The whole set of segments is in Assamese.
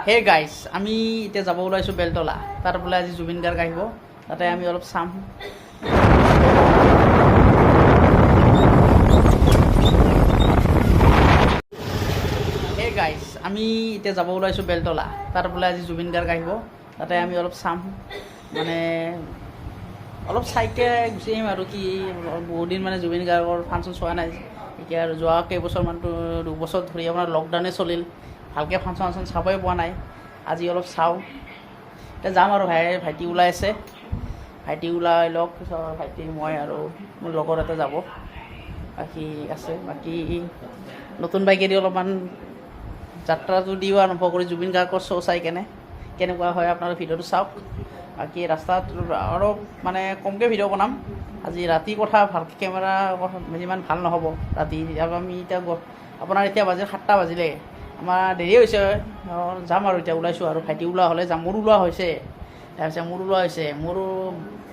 হে গাইজ আমি এতিয়া যাব ওলাইছোঁ বেলতলা তাৰ বোলে আজি জুবিন গাৰ্গ আহিব তাতে আমি অলপ চাম হে গাইজ আমি এতিয়া যাব ওলাইছোঁ বেলতলা তাৰ বোলে আজি জুবিন গাৰ্গ আহিব তাতে আমি অলপ চাম মানে অলপ চাইকে গুচি আহিম আৰু কি বহুত দিন মানে জুবিন গাৰ্গৰ ফাংচন চোৱা নাই এতিয়া আৰু যোৱা কেইবছৰমানটো 2 বছৰ ধৰি আপোনাৰ লকডাউনে চলিল ভালকৈ ফাংচন চাবই পোৱা নাই আজি অলপ চাওঁ এতিয়া যাম আৰু ভাইটি ওলাই আছে ভাইটি ওলাই লওক ভাইটি মই আৰু মোৰ লগৰ এটা যাব বাকী আছে বাকী নতুন বাইকেদি অলপমান যাত্ৰাটো দিও আৰম্ভ কৰি জুবিন গাৰ্গৰ শ্ব' চাই কেনেকুৱা হয় আপোনালোকে ভিডিঅ'টো চাওক বাকী ৰাস্তাত অলপ মানে কমকৈ ভিডিঅ' বনাম আজি ৰাতি কথা ভালকৈ কেমেৰা ইমান ভাল নহ'ব ৰাতি আমি এতিয়া আপোনাৰ এতিয়া বাজিল 7টা বাজিলে আমাৰ দেৰি হৈছে যাম আৰু এতিয়া ওলাইছোঁ আৰু ভাইটি ওলোৱা হ'লে যাম মোৰ ওলোৱা হৈছে তাৰপিছত মোৰ ওলোৱা হৈছে মোৰো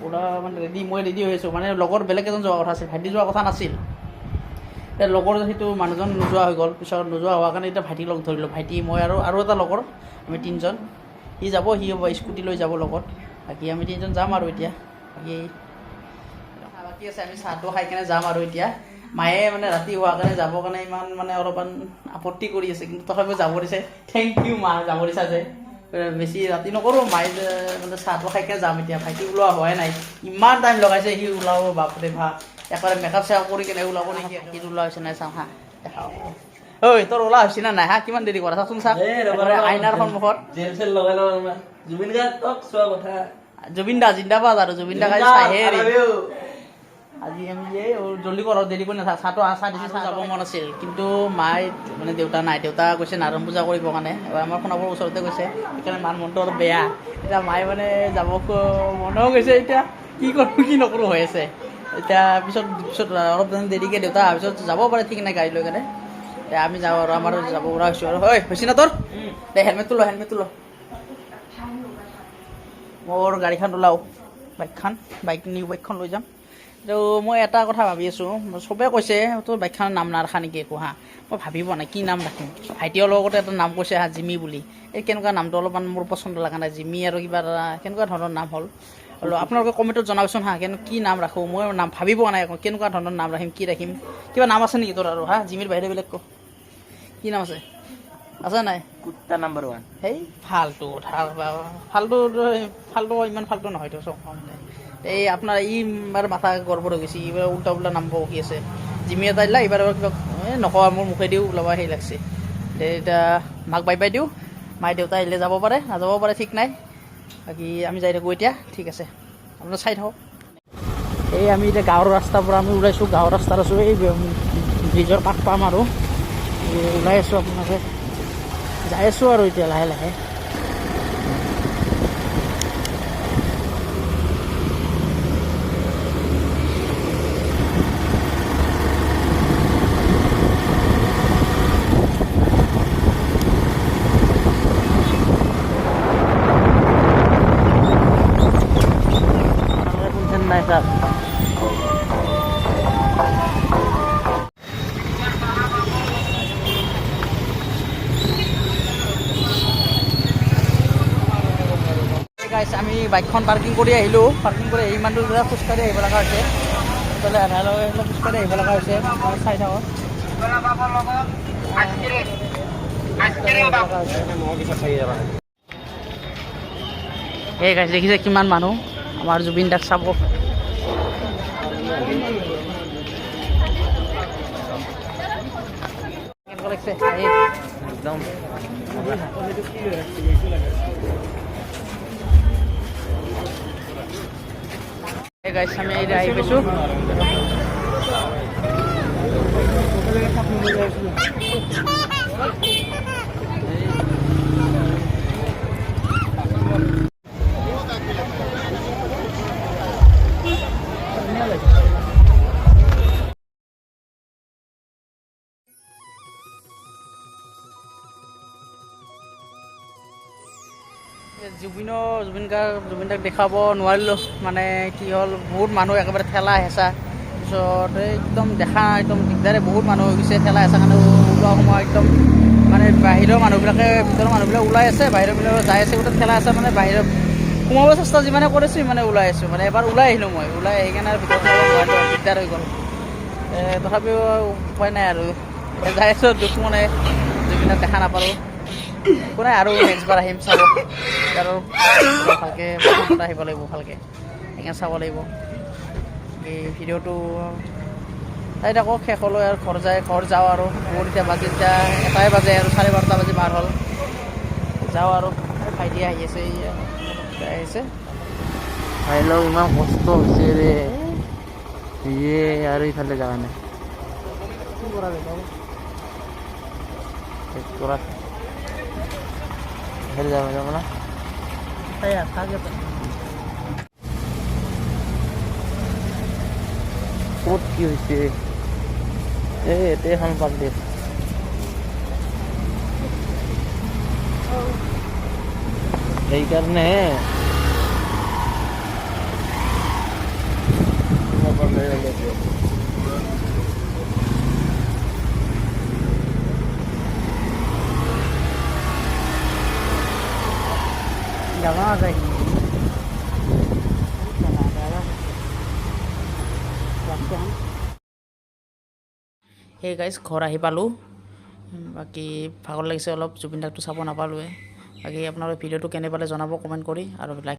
ওলোৱা মানে মই ৰেডি হৈ আছোঁ মানে লগৰ বেলেগ এজন যোৱা কথা আছিল ভাইটি যোৱা কথা নাছিল এতিয়া লগৰ সেইটো মানুহজন নোযোৱা হৈ গ'ল পিছত নোযোৱা হোৱাৰ কাৰণে এতিয়া ভাইটিক লগ ধৰিলোঁ ভাইটি মই আৰু এটা লগৰ আমি 3জন সি যাব সি স্কুটি লৈ যাব লগত বাকী আমি 3জন যাম আৰু এতিয়া বাকী আছে আমি চাহটো খাই কেনে যাম আৰু এতিয়া মায়ে মানে ৰাতি হোৱাৰ কাৰণে যাবৰ কাৰণে ইমান মানে অলপমান আপত্তি কৰি আছে কিন্তু তথাপিও যাব দিছে থেংক ইউ মা যাব দিছা যে বেছি ৰাতি নকৰোঁ মায়ে মানে চাহটো খাই কেনে যাম এতিয়া ভাইটি ওলোৱা হোৱাই নাই ইমান টাইম লগাইছে সি ওলাব বাপৰে ভাব একেবাৰে মেকআপ চেকআপ কৰি কেনে ওলাব নেকি সি ওলোৱা হৈছে নাই চাওঁ হা দেখাওঁ ঐ তোৰ ওলা হৈছে না নাই হা কিমান দেৰি কৰা চাচোন চা আইনাৰ সন্মুখত জুবিন গাৰ্গক চোৱা কথা জুবিন দা জিন্দাবাদ আৰু জুবিন দা কালি চাহে আজি আমি যে জলদি কৰক দেৰি কৰি নাথাক চাহটো চাহ দিছে চাহ যাব মন আছিল কিন্তু মায়ে মানে দেউতা নাই দেউতা গৈছে নাৰায়ণ পূজা কৰিবৰ কাৰণে এবাৰ আমাৰ সোণাপুৰৰ ওচৰতে গৈছে সেইকাৰণে মাৰ মনটো অলপ বেয়া এতিয়া মায়ে মানে যাব মনো গৈছে এতিয়া কি কৰোঁ কি নকৰোঁ হৈ আছে এতিয়া পিছত অলপ দেৰিকৈ দেউতা অহাৰ পিছত যাব পাৰে ঠিক নাই গাড়ী লৈ কেনে এতিয়া আমি যাওঁ আৰু আমাৰ যাব পৰা হৈছোঁ আৰু হৈছে না তোৰ দে হেলমেটটো ল মোৰ গাড়ীখন ওলাওঁ নিউ বাইকখন লৈ যাম তো মই এটা কথা ভাবি আছোঁ চবে কৈছে তোৰ বাইকখনৰ নাম নাৰাখা নেকি একো হা মই ভাবি পোৱা নাই কি নাম ৰাখিম ভাইটিৰ লগতে এটা নাম কৈছে হা জিমি বুলি এই কেনেকুৱা নামটো অলপমান মোৰ পচন্দ লগা নাই জিমি আৰু কিবা এটা কেনেকুৱা ধৰণৰ নাম হ'ল আপোনালোকে কমেণ্টত জনাবচোন হা কি নাম ৰাখোঁ মই নাম ভাবি পোৱা নাই কেনেকুৱা ধৰণৰ নাম ৰাখিম কি ৰাখিম কিবা নাম আছে নেকি তোৰ আৰু হা জিমিৰ বাহিৰে বেলেগ কি নাম আছে নাই কুত্তা নাম্বাৰ 1 সেই ফাল্টু ইমান ফাল্টু নহয় তো চব এই আপোনাৰ বাৰ মাথা গড়বড় হৈ গৈছে এইবাৰ উল্টা উল্টা নাম বকি আছে জিমি এটা দিলা এইবাৰ কিবা নকওঁ মোৰ মুখেদিও ওলাবা সেই লাগছে এতিয়া মাক বাই দিওঁ মায়ে দেউতা আহিলে যাব পাৰে নাযাব পাৰে ঠিক নাই বাকী আমি যাই থাকোঁ এতিয়া ঠিক আছে আপোনাৰ চাই থাকক এই আমি এতিয়া গাঁৱৰ ৰাস্তাৰ পৰা আমি ওলাইছোঁ গাঁৱৰ ৰাস্তাত আছোঁ এই ব্ৰিজৰ কাষ পাম আৰু ওলাই আছোঁ আপোনালোকে যাই আছোঁ আৰু এতিয়া লাহে লাহে নাই ছাৰ আমি বাইকখন পাৰ্কিং কৰি আহিলোঁ পাৰ্কিং কৰি আহি ইমান দূৰ খোজকাঢ়ি আহিব লগা হৈছে এইফালে আধা খোজকাঢ়ি আহিব লগা হৈছে চাই থাকক এই গাইছ দেখিছে কিমান মানুহ আমাৰ জুবিন দাক চাব কেনেকুৱা লাগিছে একদম গাইছ আমি আহি পাইছোঁ জুবিন দাক দেখাব নোৱাৰিলোঁ মানে কি হ'ল বহুত মানুহ একেবাৰে ঠেলা হেঁচা তাৰপিছত একদম দেখা একদম দিগদাৰে বহুত মানুহ হৈ গৈছে ঠেলা হেঁচা কাৰণে ওলোৱা সময় একদম মানে বাহিৰৰ মানুহবিলাকে ভিতৰৰ মানুহবিলাক ওলাই আছে, বাহিৰৰ বিলাকে যাই আছে, গোটেই ঠেলা আছে মানে বাহিৰত সোমাব চেষ্টা যিমানে কৰিছোঁ সিমানে ওলাই আছোঁ। মানে এবাৰ ওলাই আহিলোঁ মই, ওলাই আহি কিনে ভিতৰত দিগদাৰ হৈ গ'ল। তথাপিও উপায় নাই আৰু যাই আছোঁ, দুখ মানে জুবিনক দেখা নাপালোঁ। একো নাই, আৰু নেক্সটবাৰ আহিম চাব আৰু ভালকৈ প্ৰথমতে আহিব লাগিব, ভালকৈ সেইকাৰণে চাব লাগিব। এই ভিডিঅ'টো চাই থাকক শেষলৈ আৰু ঘৰ যাওঁ আৰু মোৰ এতিয়া বাজি এতিয়া 1টাই বাজে আৰু 12:30 বাজি পাৰ হ'ল। যাওঁ আৰু ভাইটি আহি আছে, আহিছে ভাই লগ ইমান কষ্ট হৈছে ৰে, ইয়ে আৰু ইফালে যোৱা নাই কি কৰা যায় বাৰু। যাব না ক'ত কি হৈছে এতে এখন পাক দে সেইকাৰণে যাব নাযায়। সেই গাইজ ঘৰ আহি পালোঁ। বাকী ভাগৰ লাগিছে অলপ, জুবিন দাকটো চাব নাপালোৱে। বাকী আপোনালোকে ভিডিঅ'টো কেনে পালে জনাব কমেণ্ট কৰি, আৰু লাইক